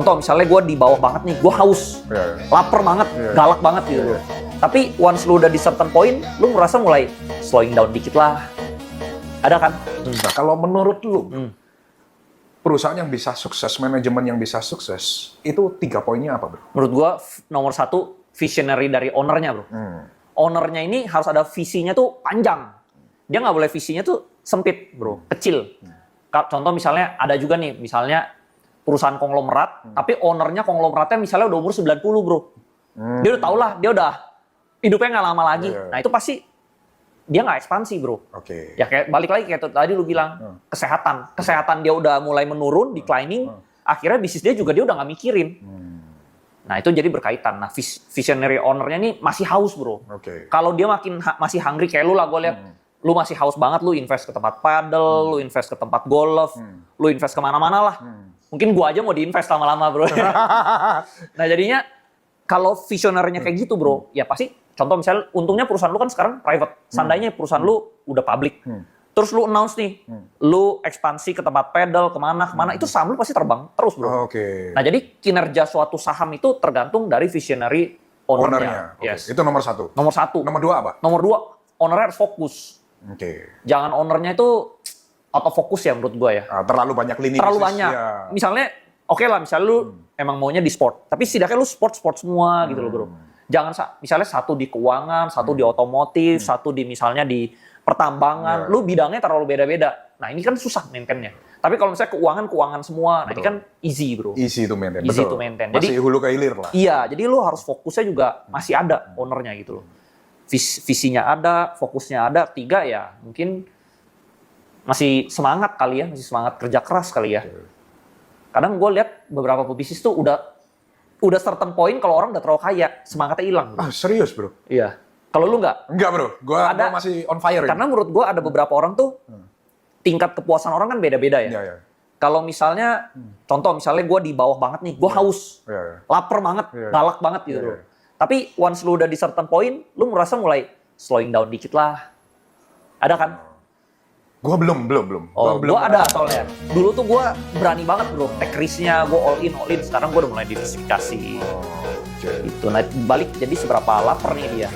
Contoh misalnya gue di bawah banget nih, gue haus, lapar banget, galak banget gitu. Tapi once lu udah di certain point, lu merasa mulai slowing down dikit lah. Ada kan? Nah, kalau menurut lu, perusahaan yang bisa sukses, manajemen yang bisa sukses, itu 3 poinnya apa, bro? Menurut gue nomor 1, visionary dari ownernya, bro. Ownernya ini harus ada visinya tuh panjang. Dia nggak boleh visinya tuh sempit, bro, kecil. Contoh misalnya ada juga nih, misalnya perusahaan konglomerat, tapi ownernya konglomeratnya misalnya udah umur 90, bro. Dia udah tau lah, dia udah hidupnya nggak lama lagi. Nah itu pasti dia nggak ekspansi, bro. Ya kayak balik lagi kayak tadi lu bilang, kesehatan dia udah mulai menurun, declining, akhirnya bisnis dia juga dia udah nggak mikirin. Nah itu jadi berkaitan. Nah visionary ownernya ini masih haus, bro. Kalau dia masih hungry kayak lu lah, gue lihat. Lu masih haus banget, lu invest ke tempat paddle, lu invest ke tempat golf, lu invest kemana-mana lah. Mungkin gua aja mau diinvest lama-lama, bro. Nah jadinya kalau visionernya kayak gitu, bro, ya pasti contoh misalnya untungnya perusahaan lu kan sekarang private. Seandainya perusahaan lu udah public. Terus lu announce nih, lu ekspansi ke tempat paddle, kemana, itu saham lu pasti terbang terus, bro. Nah jadi kinerja suatu saham itu tergantung dari visionary ownernya. Itu nomor 1. Nomor 1. Nomor 2 apa? Nomor 2, ownernya harus fokus. Jangan ownernya itu auto fokus ya menurut gua ya. Terlalu banyak lini Terlalu bisnis, banyak. Misalnya, oke lah, misalnya lu emang maunya di sport, tapi setidaknya lu sport semua gitu loh, bro. Jangan misalnya satu di keuangan, satu di otomotif, satu di misalnya di pertambangan, lu bidangnya terlalu beda-beda. Nah ini kan susah maintain-nya. Tapi kalau misalnya keuangan semua, nah ini kan easy, bro. Easy to maintain. Easy to maintain. Masih hulu ke hilir lah. Iya, jadi lu harus fokusnya juga masih ada ownernya gitu loh. Visinya ada, fokusnya ada. 3 ya mungkin masih semangat kali ya, masih semangat kerja keras kali ya. Kadang gue lihat beberapa pebisnis tuh udah certain point kalau orang udah terlalu kaya, semangatnya hilang. Serius, bro? Iya. Kalau lu nggak? Enggak, bro. Gua masih on fire. Karena menurut gue ada beberapa orang tuh tingkat kepuasan orang kan beda-beda ya. Kalau misalnya, contoh misalnya gue di bawah banget nih, gue haus, lapar banget, galak banget gitu loh. Tapi once lu udah di certain point, lu merasa mulai slowing down dikit lah. Ada kan? Gua belum. Gua ada soalnya. Dulu tuh gua berani banget, bro. Take risk-nya, gua all in. Sekarang gua udah mulai diversifikasi. Gitu. Nah, balik jadi seberapa lapar nih dia.